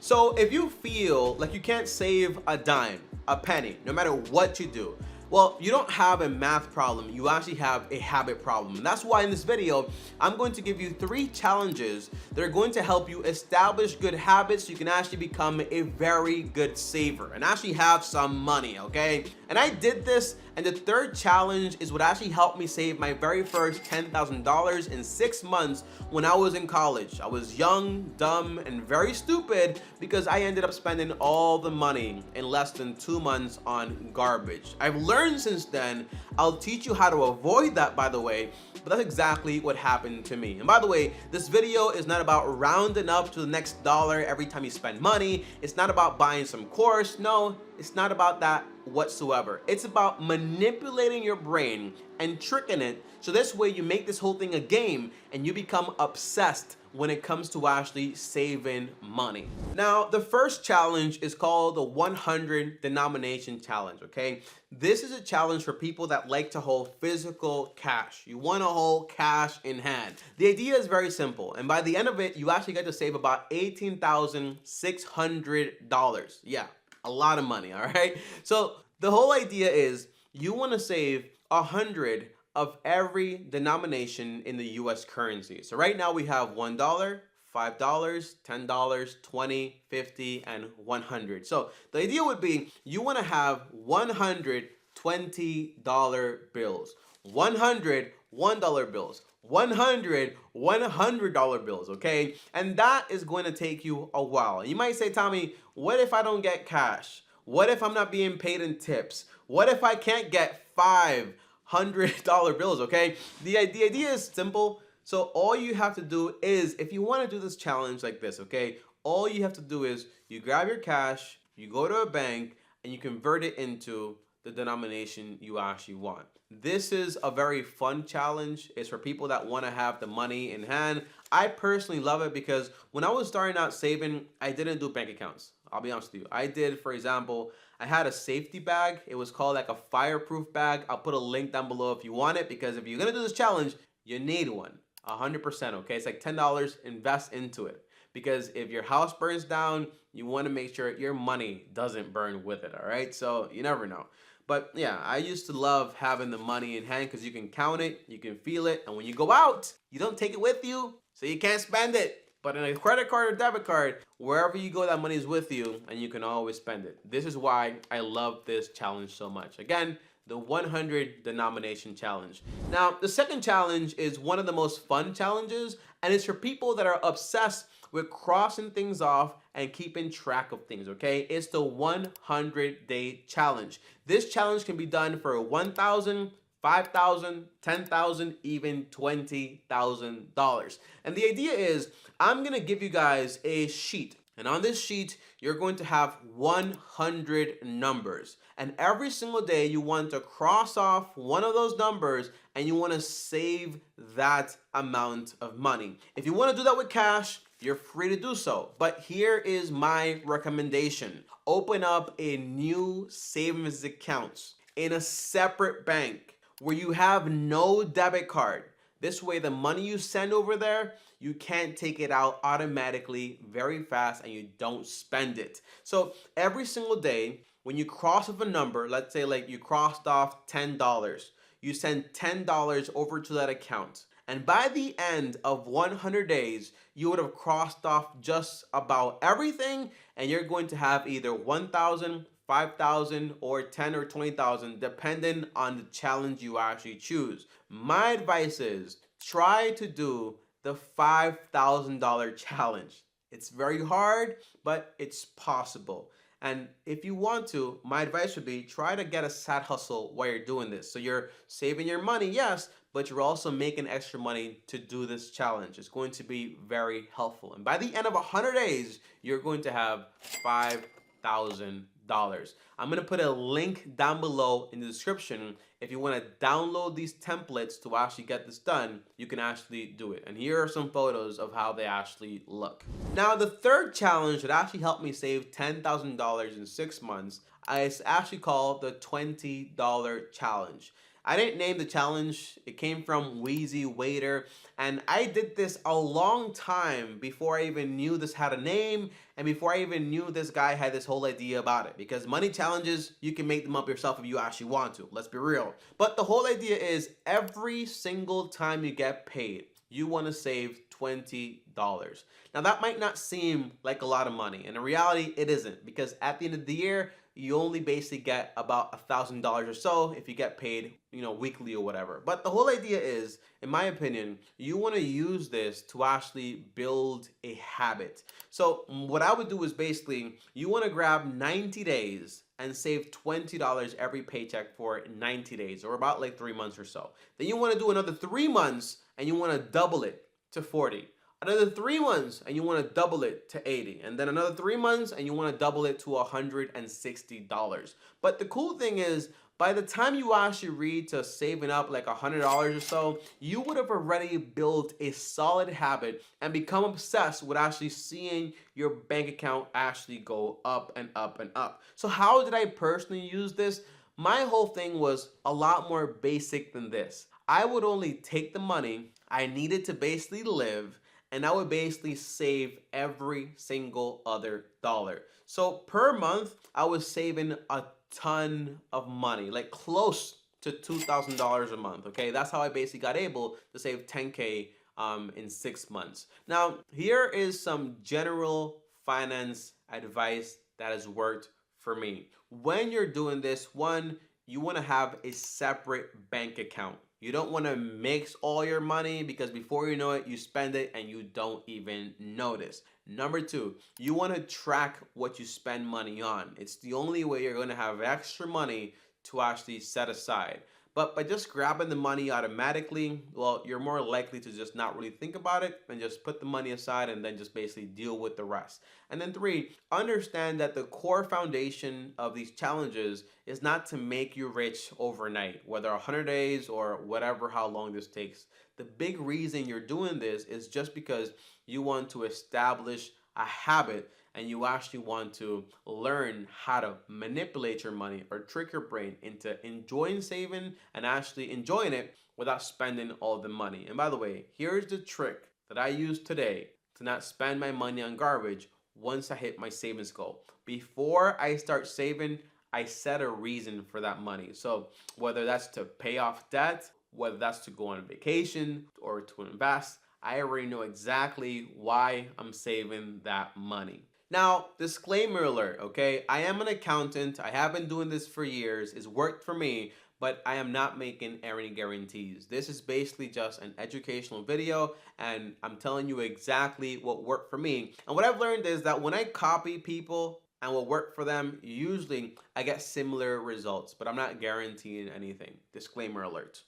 So if you feel like you can't save a dime, a penny, no matter what you do, well, you don't have a math problem, you actually have a habit problem. And that's why in this video, I'm going to give you 3 challenges that are going to help you establish good habits so you can actually become a very good saver and actually have some money, okay? And I did this, and the 3rd challenge is what actually helped me save my very first $10,000 in 6 months when I was in college. I was young, dumb, and very stupid because I ended up spending all the money in less than 2 months on garbage. I've learned since then. I'll teach you how to avoid that, by the way, but that's exactly what happened to me. And by the way, this video is not about rounding up to the next dollar every time you spend money. It's not about buying some course. No, it's not about that whatsoever. It's about manipulating your brain and tricking it so this way you make this whole thing a game and you become obsessed when it comes to actually saving money. Now, the first challenge is called the 100 Denomination Challenge, okay? This is a challenge for people that like to hold physical cash. You want to hold cash in hand. The idea is very simple, and by the end of it, you actually get to save about $18,600. Yeah, a lot of money, all right? So the whole idea is you want to save 100 of every denomination in the US currency. So right now we have $1, $5, $10, 20, 50, and 100. So the idea would be you want to have 100 $20 bills, 100 $1 bills, 100 $100 bills, okay? And that is going to take you a while. You might say, Tommy, what if I don't get cash? What if I'm not being paid in tips? What if I can't get $500 bills, okay? The idea is simple. So all you have to do is, if you want to do this challenge like this, okay, all you have to do is you grab your cash, you go to a bank, and you convert it into the denomination you actually want. This is a very fun challenge. It's for people that want to have the money in hand. I personally love it because when I was starting out saving, I didn't do bank accounts. I'll be honest with you. I did, for example, I had a safety bag. It was called like a Fireproof bag. I'll put a link down below if you want it, because if you're going to do this challenge, you need one. 100%, okay? It's like $10, invest into it. Because if your house burns down, you want to make sure your money doesn't burn with it, all right? So you never know. But yeah, I used to love having the money in hand because you can count it, you can feel it, and when you go out, you don't take it with you, so you can't spend it. But in a credit card or debit card, wherever you go, that money is with you, and you can always spend it. This is why I love this challenge so much. Again, the 100 Denomination Challenge. Now, the second challenge is one of the most fun challenges, and it's for people that are obsessed with crossing things off and keeping track of things, okay? It's the 100-day challenge. This challenge can be done for $1,000, $5,000, $10,000, even $20,000. And the idea is, I'm gonna give you guys a sheet. And on this sheet, you're going to have 100 numbers. And every single day, you want to cross off one of those numbers and you want to save that amount of money. If you want to do that with cash, you're free to do so. But here is my recommendation. Open up a new savings account in a separate bank where you have no debit card. This way, the money you send over there, you can't take it out automatically very fast and you don't spend it. So every single day, when you cross off a number, let's say like you crossed off $10, you send $10 over to that account. And by the end of 100 days, you would have crossed off just about everything, and you're going to have either 1,000, 5,000, or 10 or 20,000, depending on the challenge you actually choose. My advice is try to do the $5,000 challenge. It's very hard, but it's possible. And if you want to, my advice would be try to get a side hustle while you're doing this. So you're saving your money, yes, but you're also making extra money to do this challenge. It's going to be very helpful. And by the end of 100 days, you're going to have $5,000. I'm going to put a link down below in the description. If you want to download these templates to actually get this done, you can actually do it. And here are some photos of how they actually look. Now, the third challenge that actually helped me save $10,000 in 6 months is actually called the $20 challenge. I didn't name the challenge. It came from Wheezy Waiter, and I did this a long time before I even knew this had a name and before I even knew this guy had this whole idea about it. Because money challenges, you can make them up yourself if you actually want to. Let's be real. But the whole idea is every single time you get paid, you want to save $20. Now that might not seem like a lot of money, and in reality it isn't, because at the end of the year you only basically get about $1,000 or so if you get paid, weekly or whatever. But the whole idea is, in my opinion, you want to use this to actually build a habit. So what I would do is basically you want to grab 90 days and save $20 every paycheck for 90 days, or about like 3 months or so. Then you want to do another 3 months and you want to double it to 40. Another 3 months and you want to double it to 80. And then another 3 months and you want to double it to $160. But the cool thing is, by the time you actually reach to saving up like $100 or so, you would have already built a solid habit and become obsessed with actually seeing your bank account actually go up and up and up. So how did I personally use this? My whole thing was a lot more basic than this. I would only take the money I needed to basically live, and I would basically save every single other dollar. So per month, I was saving a ton of money, like close to $2,000 a month. Okay, that's how I basically got able to save 10K in 6 months. Now, here is some general finance advice that has worked for me. When you're doing this, one, you want to have a separate bank account. You don't want to mix all your money, because before you know it, you spend it and you don't even notice. Number two, you want to track what you spend money on. It's the only way you're going to have extra money to actually set aside. But by just grabbing the money automatically, well, you're more likely to just not really think about it and just put the money aside and then just basically deal with the rest. And then three, understand that the core foundation of these challenges is not to make you rich overnight, whether 100 days or whatever, how long this takes. The big reason you're doing this is just because you want to establish a habit, and you actually want to learn how to manipulate your money or trick your brain into enjoying saving and actually enjoying it without spending all the money. And by the way, here's the trick that I use today to not spend my money on garbage once I hit my savings goal. Before I start saving, I set a reason for that money. So whether that's to pay off debt, whether that's to go on vacation or to invest, I already know exactly why I'm saving that money. Now, disclaimer alert, okay? I am an accountant. I have been doing this for years. It's worked for me, but I am not making any guarantees. This is basically just an educational video, and I'm telling you exactly what worked for me. And what I've learned is that when I copy people and what worked for them, usually I get similar results, but I'm not guaranteeing anything. Disclaimer alert.